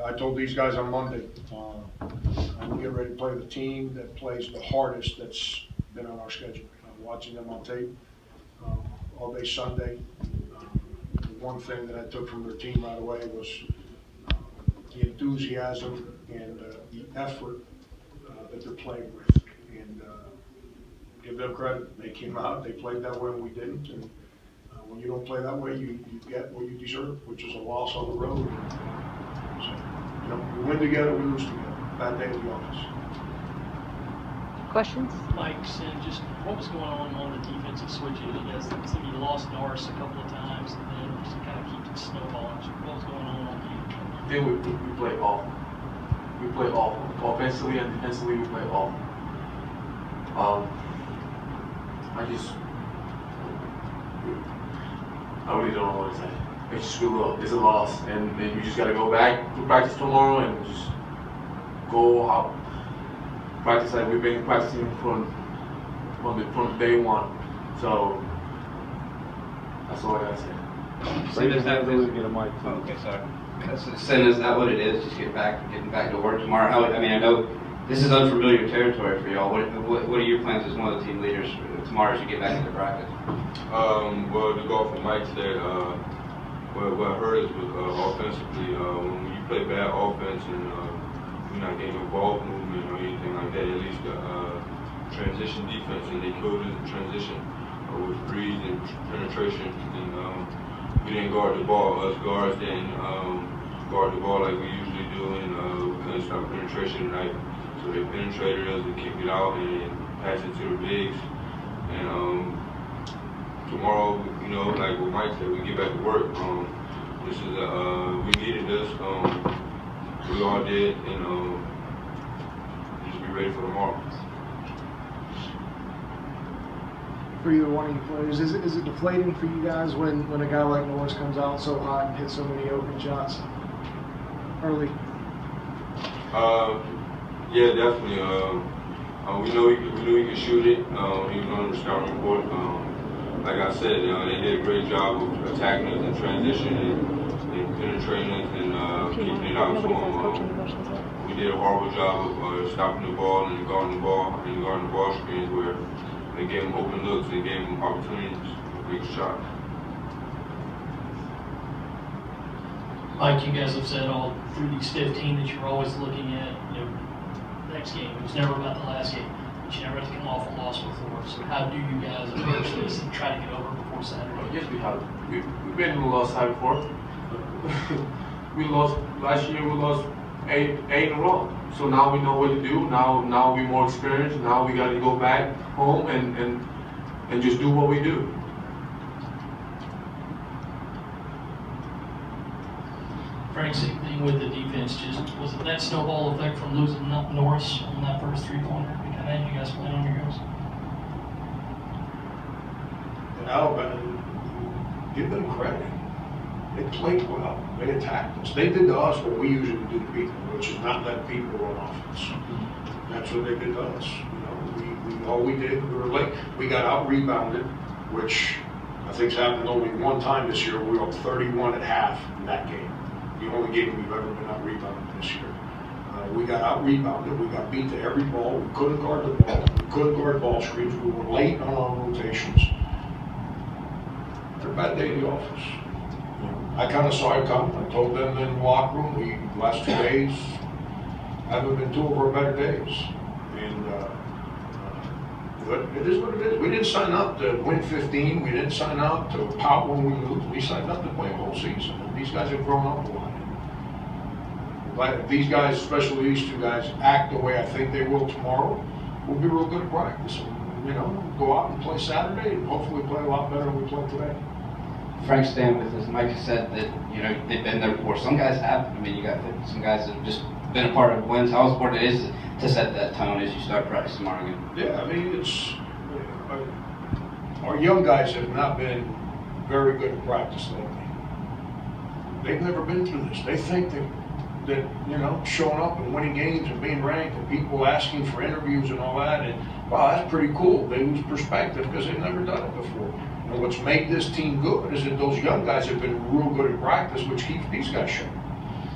I told these guys on Monday, I'm getting ready to play the team that plays the hardest that's been on our schedule. I'm watching them on tape all day Sunday. The one thing that I took from their team right away was the enthusiasm and the effort that they're playing with. And give them credit. They came out, they played that way and we didn't. And when you don't play that way, you get what you deserve, which is a loss on the road. So, you know, we win together, we lose together. Bad day at the office. Questions? Mike, just what was going on the defensive switches? You guys seem you lost Norris a couple of times, and then just kind of keep it snowballing. What was going on the defense? I think we play awful. We play awful. Offensively and defensively, we play awful. I really don't know what to say. It's just it's a loss, and you just got to go back to practice tomorrow and just go out. Practice like we've been practicing from day one. So that's all I gotta say. Sin, is that really get a mic? Oh, okay, sorry. Sin, is that what it is? Just getting back to work tomorrow. I mean, I know this is unfamiliar territory for y'all. What are your plans as one of the team leaders tomorrow as you get back into practice? Well, to go off what Mike said, what I heard is offensively, when you play bad offense and you're not getting no ball movement or anything like that, at least the transition defense, and they killed in the transition with breeze and penetration. And we didn't guard the ball. Us guards didn't guard the ball like we usually do, and we couldn't stop penetration tonight. So they penetrated us and kicked it out and passed it to the bigs. And tomorrow, you know, like what Mike said, we get back to work. This is we needed this. We all did, and just be ready for tomorrow. For either one of you players, is it deflating for you guys when a guy like Norris comes out so hot and hits so many open shots early? Yeah, definitely. We knew he could shoot it. He was on the scouting report. Like I said, they did a great job of attacking us in transition and penetrating us and keeping it out. So we did a horrible job of stopping the ball and guarding the ball screens where they gave him open looks and gave him opportunities for big shots. Mike, you guys have said all through these 15 that you're always looking at, you know, next game. It was never about the last game, but you never have to come off a loss before. So how do you guys approach this and try to get over before Saturday? Yes, we have. We've been in the lost side before. We lost last year. We lost eight in a row. So now we know what to do. Now we're more experienced. Now we got to go back home and just do what we do. Frank, same thing with the defense. Just was it that snowball effect from losing Norris on that first three-pointer? We kind of had you guys playing on your heels. And Alabama, give them credit. They played well. They attacked us. They did to us what we usually do to people, which is not let people run offense. That's what they did to us. You know, all we did, we were late. We got out-rebounded, which I think's happened only one time this year. We were up 31 at half in that game. The only game we've ever been out-rebounded this year. We got out-rebounded. We got beat to every ball. We couldn't guard the ball. We couldn't guard ball screens. We were late on our rotations. They're a bad day in the office. I kind of saw it coming. I told them in the locker room, the last 2 days haven't been two of our better days. And but it is what it is. We didn't sign up to win 15. We didn't sign up to pout when we lose. We signed up to play a whole season. And these guys have grown up a lot. But if these guys, especially these two guys, act the way I think they will tomorrow, we'll be real good at practice. You know, go out and play Saturday and hopefully play a lot better than we played today. Frank, staying with us, Mike said that, you know, they've been there before. Some guys have. I mean, you got some guys that have just been a part of wins. How important it is to set that tone as you start practice tomorrow again? Yeah, I mean, our young guys have not been very good at practice lately. They've never been through this. They think that you know, showing up and winning games and being ranked and people asking for interviews and all that, and wow, that's pretty cool. They lose perspective because they've never done it before. And what's made this team good is that those young guys have been real good at practice, which keeps these guys sharp.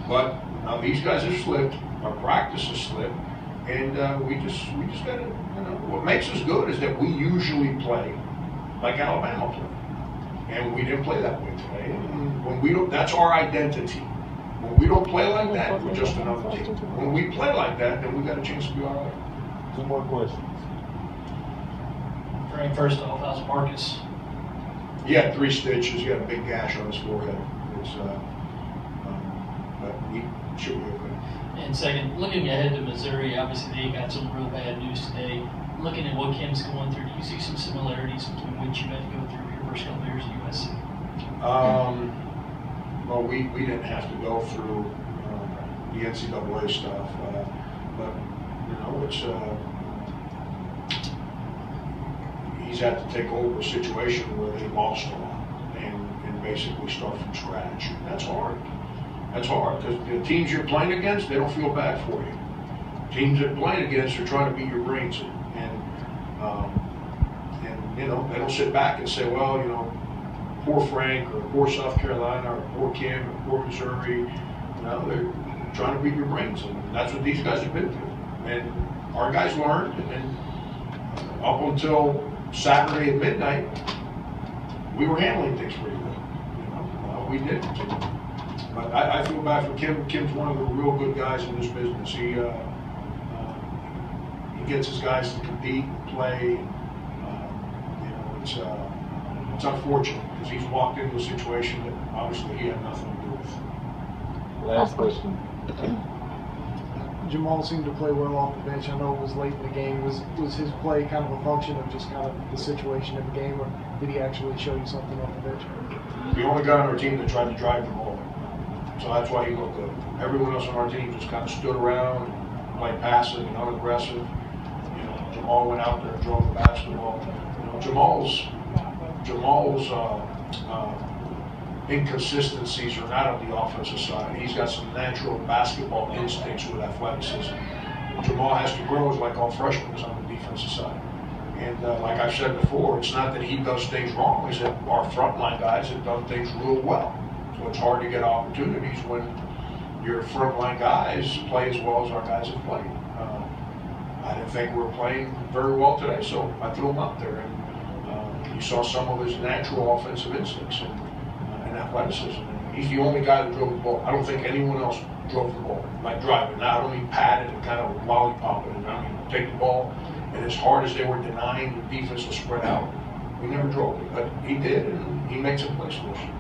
But Now, these guys have slipped, our practice has slipped, and we just gotta, what makes us good is that we usually play like Alabama played. And we didn't play that way today. And when we don't, that's our identity. When we don't play like that, we're just another team. When we play like that, then we got a chance to be all right. 2 more questions. Frank, first off, how's Marcus? He had 3 stitches. He had a big gash on his forehead. It's, but he should be okay. And second, looking ahead to Missouri, obviously they got some real bad news today. Looking at what Kim's going through, do you see some similarities between what you had to go through your first couple years at USC? Well, we didn't have to go through the NCAA stuff, but it's he's had to take over a situation where they lost a lot and basically start from scratch. That's hard. That's hard because the teams you're playing against, they don't feel bad for you. Teams that you're playing against are trying to beat your brains in, and they don't sit back and say, well, poor Frank or poor South Carolina or poor Kim or poor Missouri. They're trying to beat your brains in. And that's what these guys have been through. And our guys learned, and up until Saturday at midnight, we were handling things pretty well. We did. But I feel bad for Kim. Kim's one of the real good guys in this business. He gets his guys to compete and play. It's unfortunate because he's walked into a situation that obviously he had nothing to do with. Last question. Jamal seemed to play well off the bench. I know it was late in the game. Was his play kind of a function of just kind of the situation in the game, or did he actually show you something off the bench? The only guy on our team that tried to drive the ball. So that's why he looked good. Everyone else on our team just kind of stood around and played passive and unaggressive. Jamal went out there and drove the basketball. Jamal's inconsistencies are not on the offensive side. He's got some natural basketball instincts with athleticism. Jamal has to grow like all freshmen on the defensive side. And like I've said before, it's not that he does things wrong, it's that our frontline guys have done things real well. So it's hard to get opportunities when your frontline guys play as well as our guys have played. I didn't think we were playing very well today, so I threw him out there. And you saw some of his natural offensive instincts and athleticism. And he's the only guy that drove the ball. I don't think anyone else drove the ball, like driving. Now, I don't mean pat it and kind of lollipop it. I mean, take the ball, and as hard as they were denying the defense to spread out, we never drove it. But he did, and he makes a place for us.